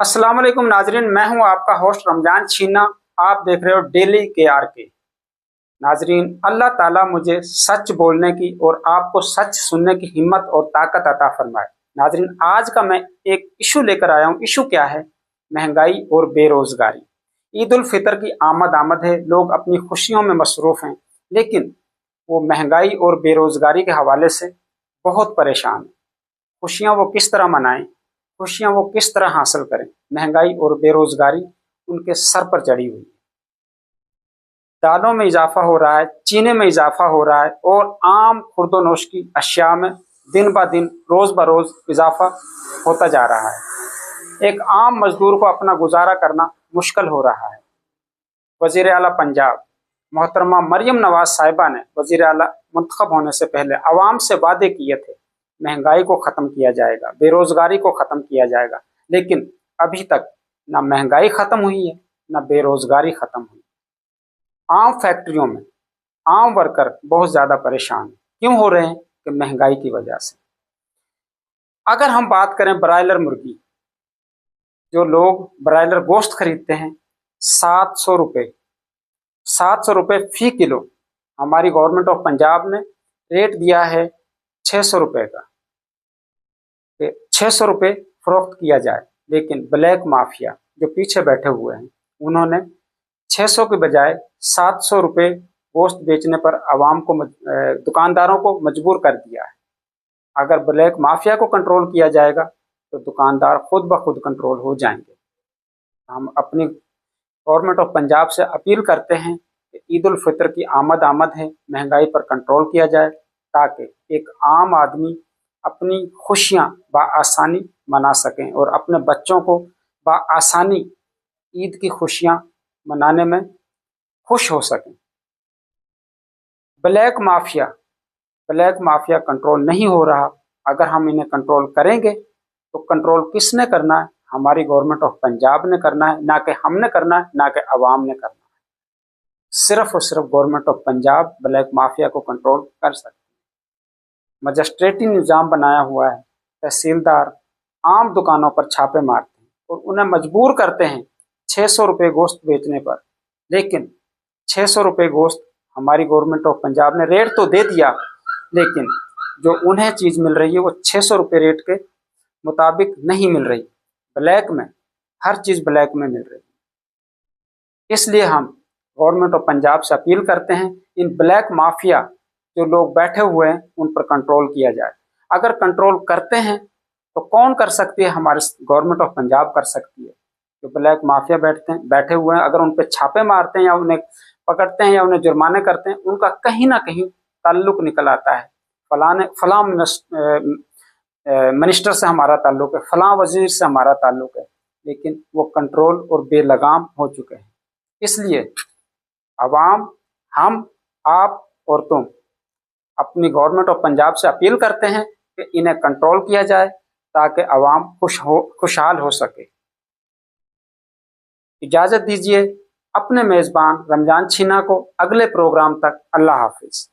अस्सलाम वालेकुम नाजरीन, मैं हूं आपका होस्ट रमजान छीना। आप देख रहे हो डेली के नाजरीन। अल्लाह ताला मुझे सच बोलने की और आपको सच सुनने की हिम्मत और ताकत अता फरमाए। नाजरीन, आज का मैं एक इशू लेकर आया हूं। इशू क्या है? महंगाई और बेरोजगारी। ईद उल फितर की आमद है, लोग अपनी खुशियों में मसरूफ हैं, लेकिन वो महंगाई और बेरोजगारी के हवाले से बहुत परेशान हैं। खुशियां वो किस तरह मनाएं, खुशियां वो किस तरह हासिल करें? महंगाई और बेरोजगारी उनके सर पर चढ़ी हुई है। दालों में इजाफा हो रहा है, चीनी में इजाफा हो रहा है और आम खुर्दोनोश की अशिया में दिन ब दिन रोज बरोज इजाफा होता जा रहा है। एक आम मजदूर को अपना गुजारा करना मुश्किल हो रहा है। वजीर आला पंजाब मोहतरमा मरियम नवाज साहिबा ने वजीर आला मुंतखब होने से पहले अवाम से वादे किए थे, महंगाई को ख़त्म किया जाएगा, बेरोज़गारी को ख़त्म किया जाएगा, लेकिन अभी तक ना महंगाई ख़त्म हुई है, ना बेरोज़गारी ख़त्म हुई। आम फैक्ट्रियों में आम वर्कर बहुत ज़्यादा परेशान क्यों हो रहे हैं? कि महंगाई की वजह से। अगर हम बात करें ब्रायलर मुर्गी, जो लोग ब्रायलर गोश्त खरीदते हैं, 700 रुपये 700 रुपये फी किलो हमारी गवर्नमेंट ऑफ पंजाब ने रेट दिया है 600 रुपये का, 600 रुपये फरोख्त किया जाए। लेकिन ब्लैक माफिया जो पीछे बैठे हुए हैं, उन्होंने 600 के बजाय 700 रुपये गोश्त बेचने पर आवाम को दुकानदारों को मजबूर कर दिया है। अगर ब्लैक माफिया को कंट्रोल किया जाएगा तो दुकानदार खुद ब खुद कंट्रोल हो जाएंगे। हम अपनी गवर्नमेंट ऑफ पंजाब से अपील करते हैं कि ईद उल फितर की आमद है, महंगाई पर कंट्रोल किया जाए, ताकि एक आम आदमी अपनी खुशियां बआसानी मना सकें और अपने बच्चों को बआसानी ईद की खुशियां मनाने में खुश हो सकें। ब्लैक माफिया कंट्रोल नहीं हो रहा। अगर हम इन्हें कंट्रोल करेंगे तो कंट्रोल किसने करना है? हमारी गवर्नमेंट ऑफ पंजाब ने करना है, ना कि हमने करना है, ना कि अवाम ने करना है। सिर्फ और सिर्फ government of Punjab black mafia को कंट्रोल कर सकती है। मजिस्ट्रेटी निज़ाम बनाया हुआ है। तहसीलदार आम दुकानों पर छापे मारते हैं और उन्हें मजबूर करते हैं 600 रुपये गोश्त बेचने पर। लेकिन 600 रुपये गोश्त हमारी गवर्नमेंट ऑफ पंजाब ने रेट तो दे दिया, लेकिन जो उन्हें चीज़ मिल रही है वो 600 रुपये रेट के मुताबिक नहीं मिल रही। ब्लैक में हर चीज़ ब्लैक में मिल रही है। इसलिए हम गवर्नमेंट ऑफ पंजाब से अपील करते हैं, इन ब्लैक माफिया जो लोग बैठे हुए हैं उन पर कंट्रोल किया जाए। अगर कंट्रोल करते हैं तो कौन कर सकती है? हमारी गवर्नमेंट ऑफ पंजाब कर सकती है। जो ब्लैक माफिया बैठे हुए हैं, अगर उन पर छापे मारते हैं या उन्हें पकड़ते हैं या उन्हें जुर्माने करते हैं, उनका कहीं ना कहीं ताल्लुक निकल आता है। फलां मिनिस्टर से हमारा ताल्लुक है, फलां वजीर से हमारा ताल्लुक है, लेकिन वो कंट्रोल और बेलगाम हो चुके हैं। इसलिए अवाम, हम, आप और तुम अपनी गवर्नमेंट ऑफ पंजाब से अपील करते हैं कि इन्हें कंट्रोल किया जाए, ताकि अवाम खुशहाल हो सके। इजाज़त दीजिए अपने मेज़बान रमजान छीना को। अगले प्रोग्राम तक अल्लाह हाफिज़।